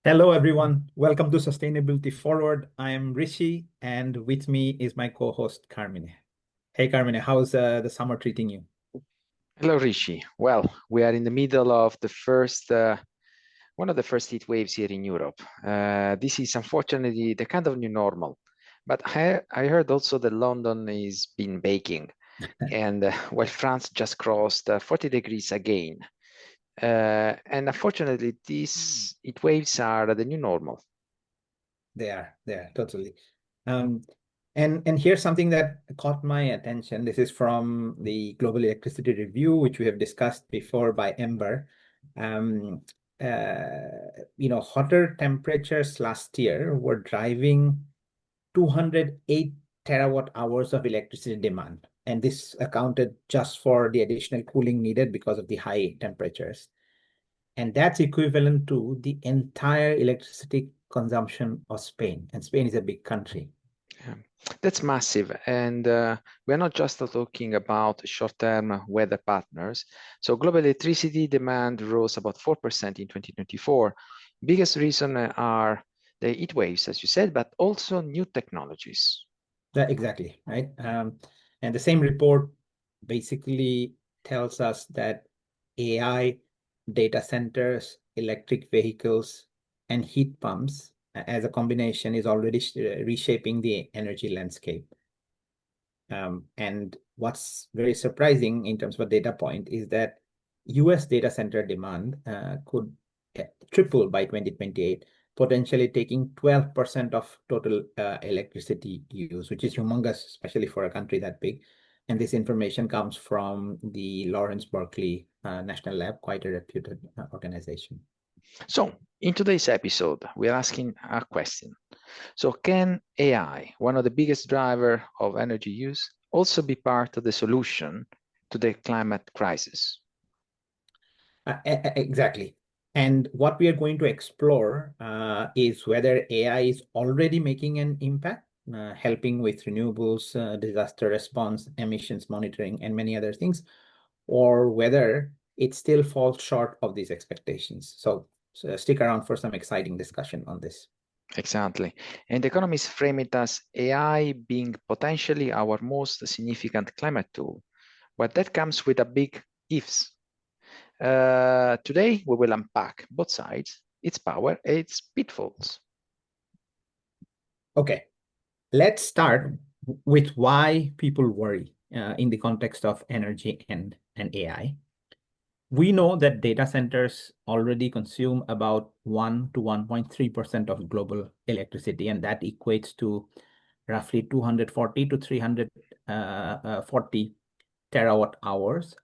Hello, everyone. Welcome to Sustainability Forward. I am Rishi, and with me is my co-host Carmine. Hey, Carmine, how's the summer treating you? Hello, Rishi. Well, we are in the middle of one of the first heat waves here in Europe. This is unfortunately the kind of new normal. But I heard also that London is been baking, and while France just crossed 40 degrees again. And unfortunately, these heat waves are the new normal. They are totally. Um, and here's something that caught my attention. This is from the Global Electricity Review, which we have discussed before by Ember. Um, Hotter temperatures last year were driving 208 terawatt hours of electricity demand. And this accounted just for the additional cooling needed because of the high temperatures. And that's equivalent to the entire electricity consumption of Spain. And Spain is a big country. Yeah. That's massive. And we're not just talking about short-term weather patterns. So global electricity demand rose about 4% in 2024. Biggest reason are the heat waves, as you said, but also new technologies. Exactly, right? And the same report basically tells us that AI, data centers, electric vehicles, and heat pumps as a combination is already reshaping the energy landscape. And what's very surprising in terms of a data point is that US data center demand could triple by 2028, potentially taking 12% of total electricity use, which is humongous, especially for a country that big. And this information comes from the Lawrence Berkeley National Lab, quite a reputed organization. So in today's episode, we're asking a question. So can AI, one of the biggest driver of energy use, also be part of the solution to the climate crisis? Exactly. And what we are going to explore is whether AI is already making an impact, helping with renewables, disaster response, emissions monitoring, and many other things, or whether it still falls short of these expectations. So stick around for some exciting discussion on this. Exactly. And economists frame it as AI being potentially our most significant climate tool. But that comes with a big ifs. Today, we will unpack both sides, its power, and its pitfalls. Okay, let's start with why people worry in the context of energy and AI. We know that data centers already consume about 1 to 1.3% of global electricity, and that equates to roughly 240 to 340 terawatt hours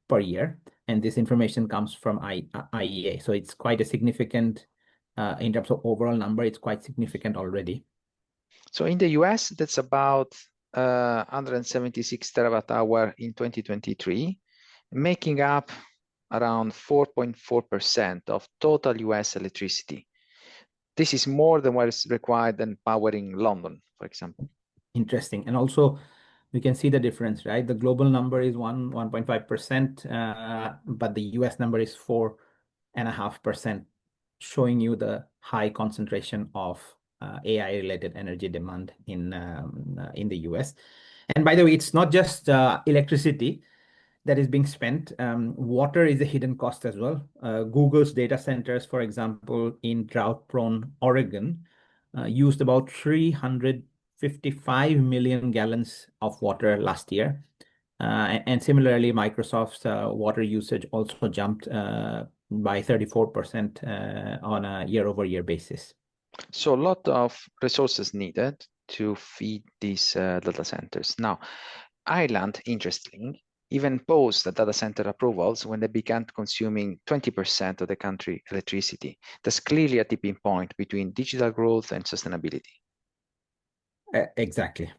per year. And this information comes from IEA. So it's quite a significant, in terms of overall number, it's quite significant already. So in the US, that's about 176 terawatt hour in 2023, making up around 4.4% of total US electricity. This is more than what is required in powering London, for example. Interesting. And also, we can see the difference, right? The global number is 1.5%, but the US number is 4.5%, showing you the high concentration of AI-related energy demand in the US. And by the way, it's not just electricity that is being spent. Water is a hidden cost as well. Google's data centers, for example, in drought-prone Oregon, used about 355 million gallons of water last year. And similarly, Microsoft's water usage also jumped by 34% on a year-over-year basis. So a lot of resources needed to feed these data centers. Now, Ireland, interesting, even paused the data center approvals when they began consuming 20% of the country electricity. That's clearly a tipping point between digital growth and sustainability. Exactly.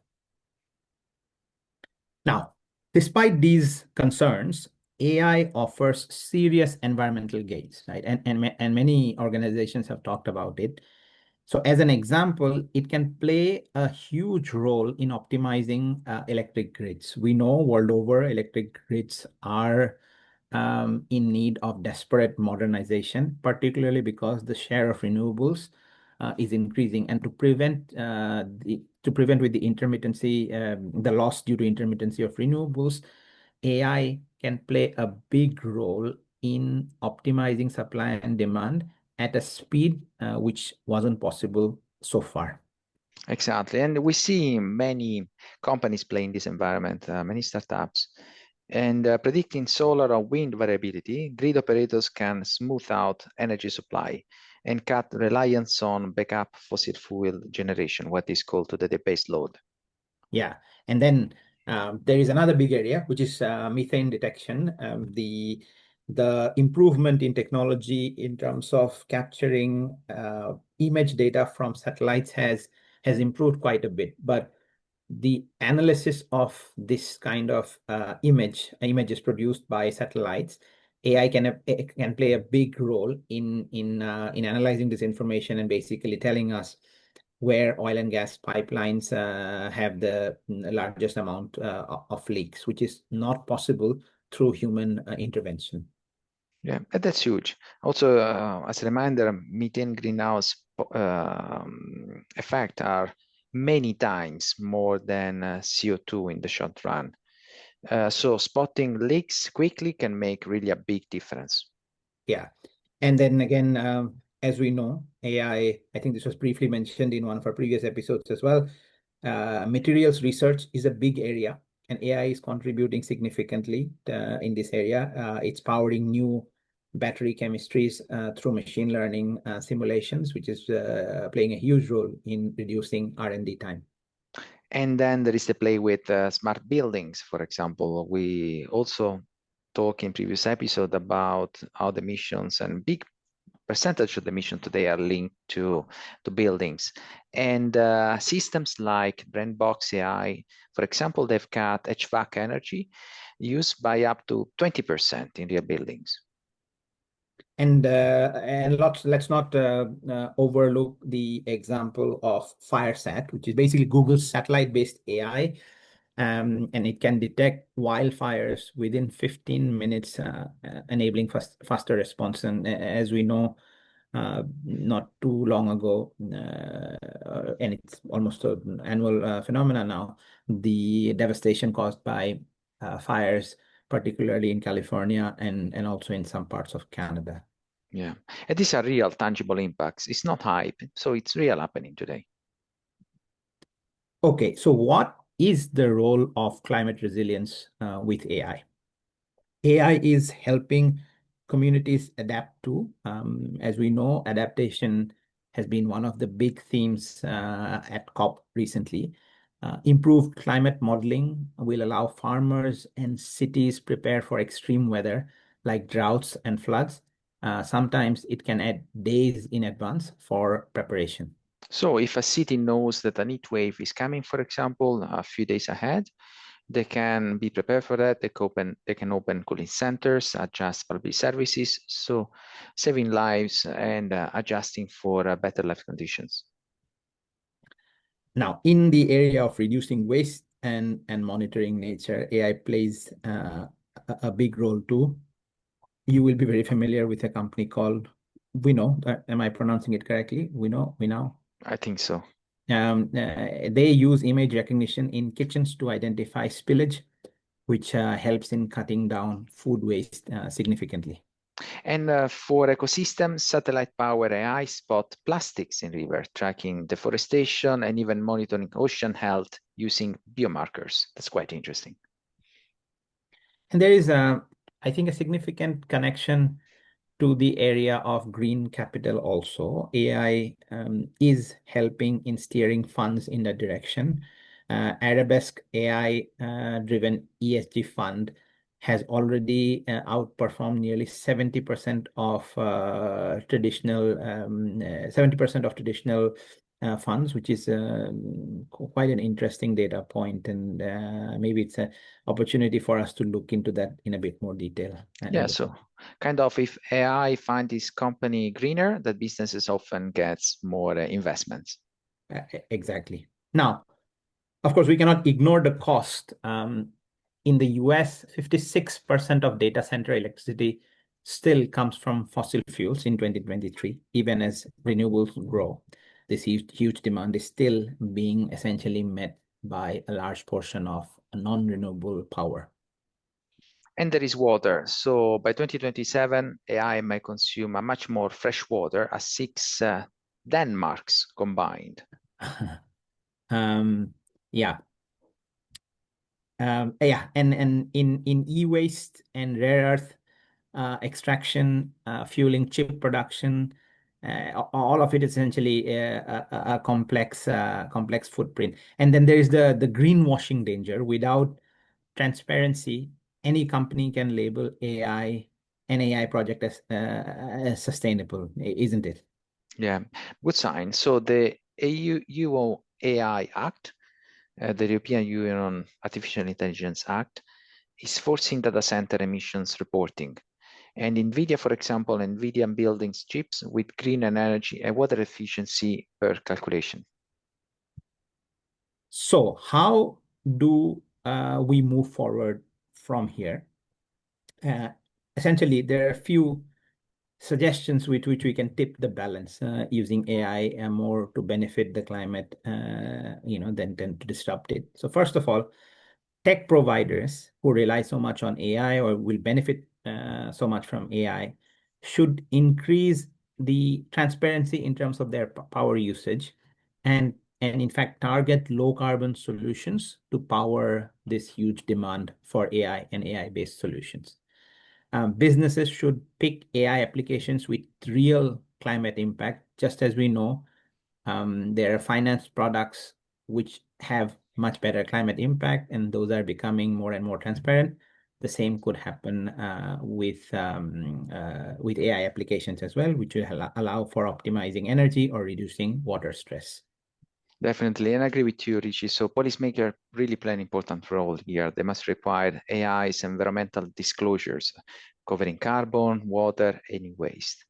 Now, despite these concerns, AI offers serious environmental gains, right? And many organizations have talked about it. So as an example, it can play a huge role in optimizing electric grids. We know world over electric grids are in need of desperate modernization, particularly because the share of renewables is increasing, and to prevent with the intermittency, the loss due to intermittency of renewables, AI can play a big role in optimizing supply and demand at a speed which wasn't possible so far. Exactly. And we see many companies playing this environment, many startups. And predicting solar or wind variability, grid operators can smooth out energy supply and cut reliance on backup fossil fuel generation, what is called to the base load. Yeah. And then there is another big area, which is methane detection. The improvement in technology in terms of capturing image data from satellites has improved quite a bit. But the analysis of this kind of images produced by satellites, AI can play a big role in analyzing this information and basically telling us where oil and gas pipelines have the largest amount of leaks, which is not possible through human intervention. Yeah, and that's huge. Also, as a reminder, methane greenhouse effect are many times more than CO2 in the short run. So spotting leaks quickly can make really a big difference. Yeah. And then again, as we know, I think this was briefly mentioned in one of our previous episodes as well. Materials research is a big area, and AI is contributing significantly in this area. It's powering new battery chemistries through machine learning simulations, which is playing a huge role in reducing R&D time. And then there is the play with smart buildings, for example. We also talked in previous episode about how the emissions and big percentage of the emission today are linked to buildings. And systems like BrandBox AI, for example, they've cut HVAC energy used by up to 20% in their buildings. And let's not overlook the example of FireSat, which is basically Google's satellite-based AI, and it can detect wildfires within 15 minutes, enabling faster response. And as we know, not too long ago, and it's almost an annual phenomena now, the devastation caused by fires, particularly in California and also in some parts of Canada. Yeah, and these are real tangible impacts. It's not hype, so it's real happening today. Okay, so what is the role of climate resilience with AI? AI is helping communities adapt to. As we know, adaptation has been one of the big themes at COP recently. Improved climate modeling will allow farmers and cities prepare for extreme weather like droughts and floods. Sometimes it can add days in advance for preparation. So if a city knows that an heat wave is coming, for example, a few days ahead, they can be prepared for that. They can open cooling centers, adjust public services, so saving lives and adjusting for better life conditions. Now, in the area of reducing waste and monitoring nature, AI plays a big role too. You will be very familiar with a company called Wino. Am I pronouncing it correctly? Wino. I think so. They use image recognition in kitchens to identify spillage, which helps in cutting down food waste significantly. And for ecosystems, satellite power AI spot plastics in river, tracking deforestation and even monitoring ocean health using biomarkers. That's quite interesting. And there is, I think, a significant connection to the area of green capital also. AI is helping in steering funds in that direction. Arabesque AI driven ESG fund has already outperformed nearly 70% of traditional 70% of traditional funds, which is quite an interesting data point, and maybe it's an opportunity for us to look into that in a bit more detail Yeah, at the so kind of if AI find this company greener, that businesses often gets more investments. exactly. Now, of course, we cannot ignore the cost. in the US, 56% of data center electricity still comes from fossil fuels in 2023, even as renewables grow. This huge demand is still being essentially met by a large portion of non-renewable power. And there is water. So by 2027, AI may consume a much more fresh water as 6 Denmarks combined. Yeah. Yeah, and in e-waste and rare earth extraction, fueling chip production, all of it essentially a complex footprint. And then there is the greenwashing danger. Without transparency, any company can label an AI project as sustainable, isn't it? Yeah, good sign. So the EU AI Act, the European Union Artificial Intelligence Act, is forcing data center emissions reporting. And NVIDIA, for example, NVIDIA building chips with green energy and water efficiency per calculation. So how do we move forward from here? Uh, Essentially, there are a few suggestions with which we can tip the balance using AI more to benefit the climate, than to disrupt it. So first of all, tech providers who rely so much on AI or will benefit so much from AI should increase the transparency in terms of their power usage and in fact target low carbon solutions to power this huge demand for AI and AI-based solutions. Businesses should pick AI applications with real climate impact, just as we know there are finance products which have much better climate impact, and those are becoming more and more transparent. The same could happen with AI applications as well, which will allow for optimizing energy or reducing water stress. Definitely, and I agree with you, Richie. So policymakers really play an important role here. They must require AI's environmental disclosures, covering carbon, water, and waste.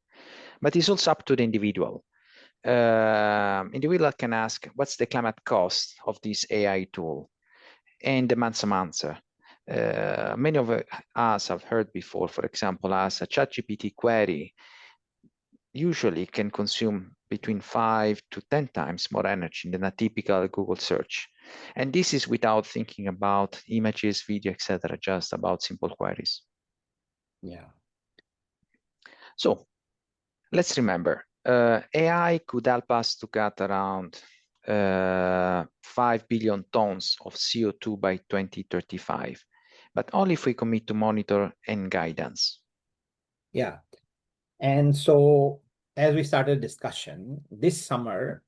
But it's also up to the individual. Individual can ask, what's the climate cost of this AI tool? And demand some answer. Many of us have heard before, for example, as a ChatGPT query usually can consume between 5 to 10 times more energy than a typical Google search. And this is without thinking about images, video, etc., just about simple queries. Yeah. So let's remember, AI could help us to cut around 5 billion tons of CO2 by 2035, but only if we commit to monitor and guidance. Yeah. And so as we started discussion this summer,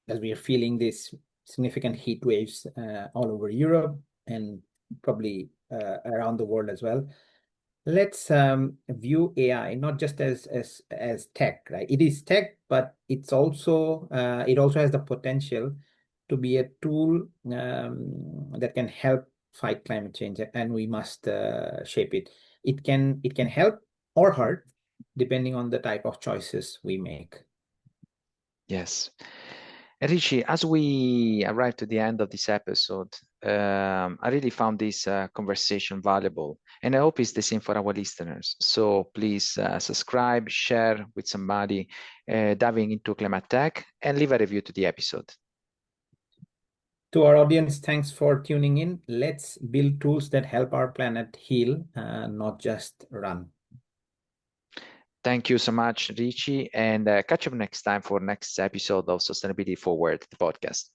as we are feeling these significant heat waves all over Europe and probably around the world as well, let's view AI not just as tech, right? It is tech, but it also has the potential to be a tool that can help fight climate change, and we must shape it. It can help or hurt depending on the type of choices we make. Yes. And Richie, as we arrive to the end of this episode, I really found this conversation valuable, and I hope it's the same for our listeners. So please subscribe, share with somebody diving into climate tech, and leave a review to the episode. To our audience, thanks for tuning in. Let's build tools that help our planet heal, not just run. Thank you so much, Richie, and catch up next time for next episode of Sustainability Forward, the podcast.